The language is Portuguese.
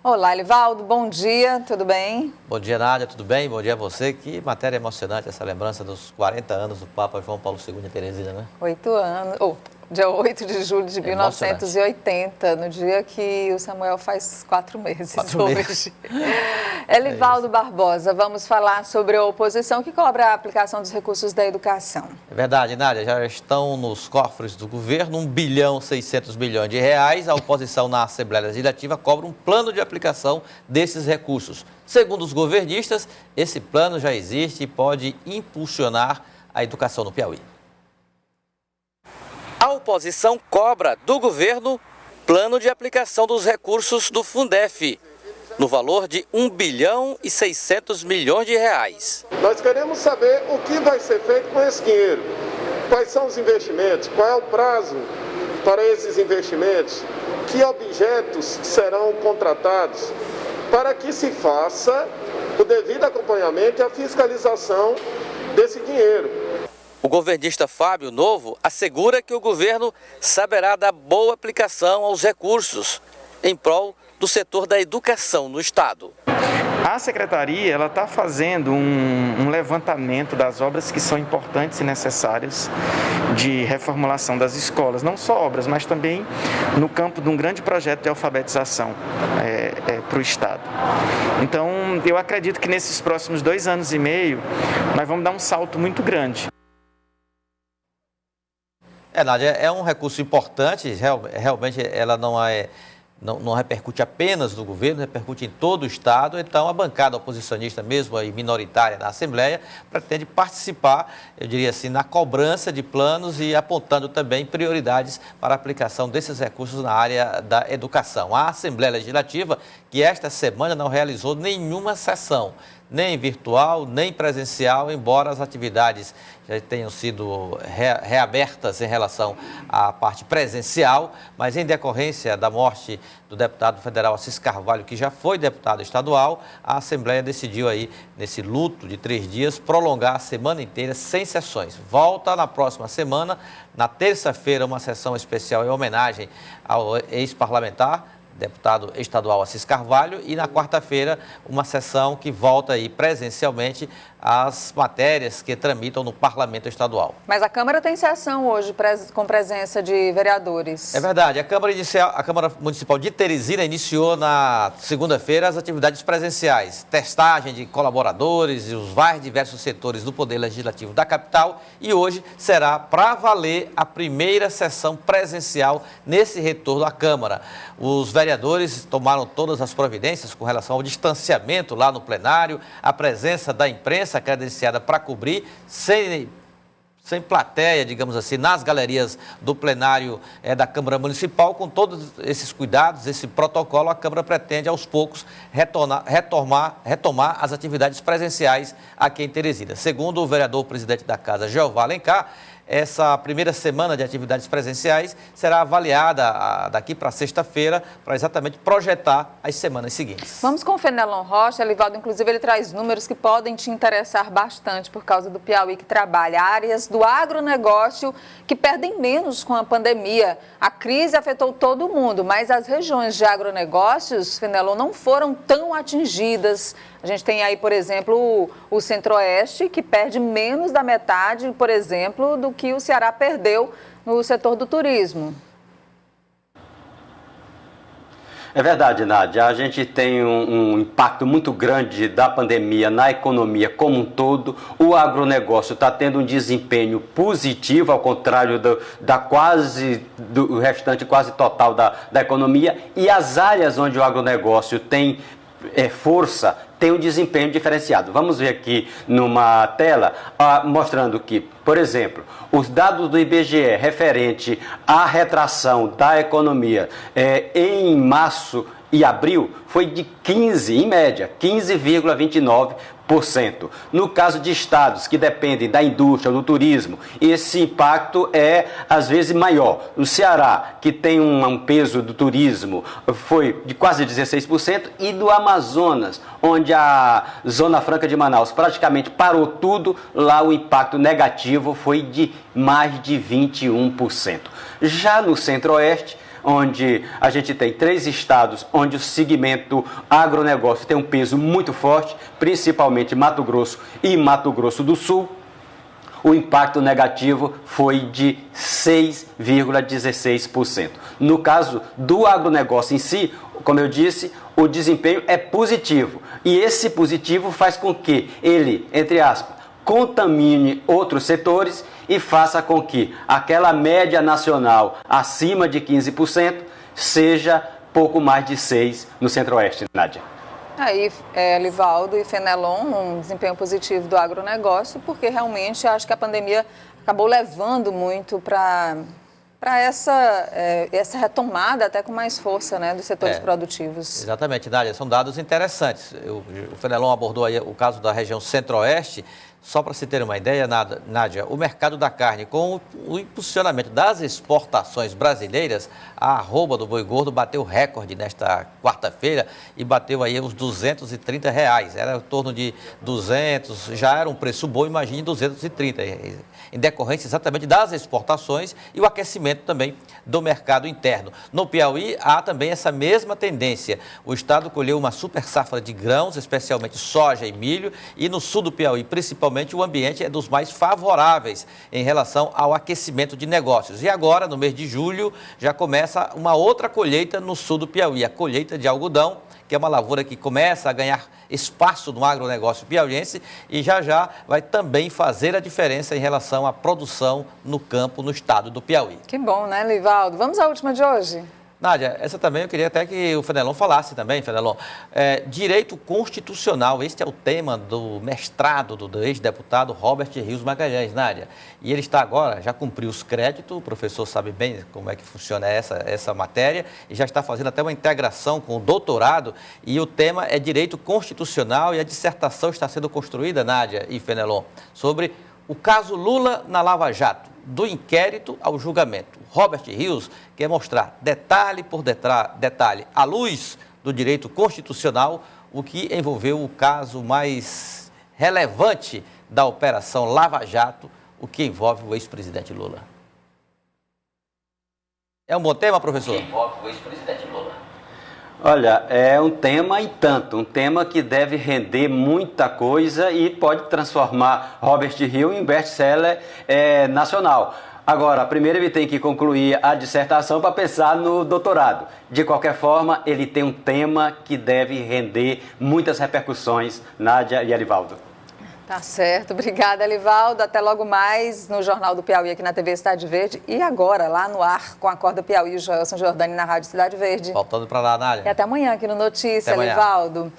Olá, Elivaldo, bom dia, tudo bem? Bom dia, Nádia, tudo bem? Bom dia a você. Que matéria emocionante essa lembrança dos 40 anos do Papa João Paulo II em Teresina, né? 8 anos, dia 8 de julho de 1980, no dia que o Samuel faz 4 meses hoje. Elivaldo Barbosa, vamos falar sobre a oposição que cobra a aplicação dos recursos da educação. É verdade, Nádia, já estão nos cofres do governo 1,6 bilhão de reais. A oposição na Assembleia Legislativa cobra um plano de aplicação desses recursos. Segundo os governistas, esse plano já existe e pode impulsionar a educação no Piauí. A oposição cobra do governo plano de aplicação dos recursos do Fundef, no valor de 1,6 bilhão de reais. Nós queremos saber o que vai ser feito com esse dinheiro, quais são os investimentos, qual é o prazo para esses investimentos, que objetos serão contratados, para que se faça o devido acompanhamento e a fiscalização desse dinheiro. O governista Fábio Novo assegura que o governo saberá dar boa aplicação aos recursos em prol do setor da educação no estado. A secretaria está fazendo um levantamento das obras que são importantes e necessárias de reformulação das escolas, não só obras, mas também no campo de um grande projeto de alfabetização para o estado. Então, eu acredito que nesses próximos 2 anos e meio, nós vamos dar um salto muito grande. Nádia, é um recurso importante, realmente ela não repercute apenas no governo, repercute em todo o estado. Então, a bancada oposicionista mesmo e minoritária na Assembleia pretende participar, eu diria assim, na cobrança de planos e apontando também prioridades para a aplicação desses recursos na área da educação. A Assembleia Legislativa, que esta semana não realizou nenhuma sessão, nem virtual, nem presencial, embora as atividades já tenham sido reabertas em relação à parte presencial, mas em decorrência da morte do deputado federal Assis Carvalho, que já foi deputado estadual, a Assembleia decidiu aí, nesse luto de 3 dias, prolongar a semana inteira sem sessões. Volta na próxima semana, na terça-feira, uma sessão especial em homenagem ao ex-parlamentar, deputado estadual Assis Carvalho, e na quarta-feira uma sessão que volta aí presencialmente às matérias que tramitam no Parlamento Estadual. Mas a Câmara tem sessão hoje com presença de vereadores. É verdade, a Câmara Municipal de Teresina iniciou na segunda-feira as atividades presenciais, testagem de colaboradores e os mais diversos setores do Poder Legislativo da capital, e hoje será para valer a primeira sessão presencial nesse retorno à Câmara. Os vereadores tomaram todas as providências com relação ao distanciamento lá no plenário, a presença da imprensa credenciada para cobrir, sem plateia, digamos assim, nas galerias do plenário da Câmara Municipal. Com todos esses cuidados, esse protocolo, a Câmara pretende aos poucos retomar as atividades presenciais aqui em Teresina. Segundo o vereador-presidente da Casa, Jeová Alencar, essa primeira semana de atividades presenciais será avaliada daqui para sexta-feira, para exatamente projetar as semanas seguintes. Vamos com o Fenelon Rocha. Elivaldo, inclusive, ele traz números que podem te interessar bastante por causa do Piauí, que trabalha áreas do agronegócio que perdem menos com a pandemia. A crise afetou todo mundo, mas as regiões de agronegócios, Fenelon, não foram tão atingidas. A gente tem aí, por exemplo, o Centro-Oeste, que perde menos da metade, por exemplo, do que o Ceará perdeu no setor do turismo. É verdade, Nádia. A gente tem um impacto muito grande da pandemia na economia como um todo. O agronegócio está tendo um desempenho positivo, ao contrário do restante quase total da economia. E as áreas onde o agronegócio tem força, tem um desempenho diferenciado. Vamos ver aqui numa tela, mostrando que, por exemplo, os dados do IBGE referente à retração da economia em março e abril foi de 15, em média, 15,29%. No caso de estados que dependem da indústria, do turismo, esse impacto é, às vezes, maior. O Ceará, que tem um peso do turismo, foi de quase 16%, e do Amazonas, onde a Zona Franca de Manaus praticamente parou tudo, lá o impacto negativo foi de mais de 21%. Já no Centro-Oeste, onde a gente tem 3 estados onde o segmento agronegócio tem um peso muito forte, principalmente Mato Grosso e Mato Grosso do Sul. O impacto negativo foi de 6,16%. No caso do agronegócio em si, como eu disse, o desempenho é positivo. E esse positivo faz com que ele, entre aspas, contamine outros setores e faça com que aquela média nacional acima de 15% seja pouco mais de 6% no Centro-Oeste, Nádia. Aí, Livaldo e Fenelon, um desempenho positivo do agronegócio, porque realmente acho que a pandemia acabou levando muito para essa retomada até com mais força, né, dos setores produtivos. Exatamente, Nádia, são dados interessantes. O Fenelon abordou aí o caso da região Centro-Oeste. Só para se ter uma ideia, Nádia, o mercado da carne, com o impulsionamento das exportações brasileiras, a arroba do boi gordo bateu recorde nesta quarta-feira e bateu aí uns R$230. Era em torno de 200, já era um preço bom, imagine 230, em decorrência exatamente das exportações e o aquecimento também do mercado interno. No Piauí, há também essa mesma tendência. O estado colheu uma super safra de grãos, especialmente soja e milho, e no sul do Piauí, principalmente, o ambiente é dos mais favoráveis em relação ao aquecimento de negócios. E agora, no mês de julho, já começa uma outra colheita no sul do Piauí, a colheita de algodão, que é uma lavoura que começa a ganhar espaço no agronegócio piauiense e já vai também fazer a diferença em relação à produção no campo, no estado do Piauí. Que bom, né, Livaldo? Vamos à última de hoje? Nádia, essa também eu queria até que o Fenelon falasse também, Fenelon. Direito constitucional, este é o tema do mestrado do ex-deputado Robert Rios Magalhães, Nádia. E ele está agora, já cumpriu os créditos, o professor sabe bem como é que funciona essa matéria, e já está fazendo até uma integração com o doutorado, e o tema é direito constitucional, e a dissertação está sendo construída, Nádia e Fenelon, sobre o caso Lula na Lava Jato, do inquérito ao julgamento. Robert Rios quer mostrar detalhe por detalhe, à luz do direito constitucional, o que envolveu o caso mais relevante da Operação Lava Jato, o que envolve o ex-presidente Lula. É um bom tema, professor? O que envolve o ex-presidente Lula. Olha, é um tema e tanto, um tema que deve render muita coisa e pode transformar Robert Rios em best-seller nacional. Agora, primeiro ele tem que concluir a dissertação para pensar no doutorado. De qualquer forma, ele tem um tema que deve render muitas repercussões, Nádia e Elivaldo. Tá certo, obrigada, Livaldo. Até logo mais no Jornal do Piauí aqui na TV Cidade Verde e agora lá no ar com a Acorda Piauí, o Joelson Jordani na Rádio Cidade Verde. Voltando para lá, Nádia. E até amanhã aqui no Notícia, Livaldo.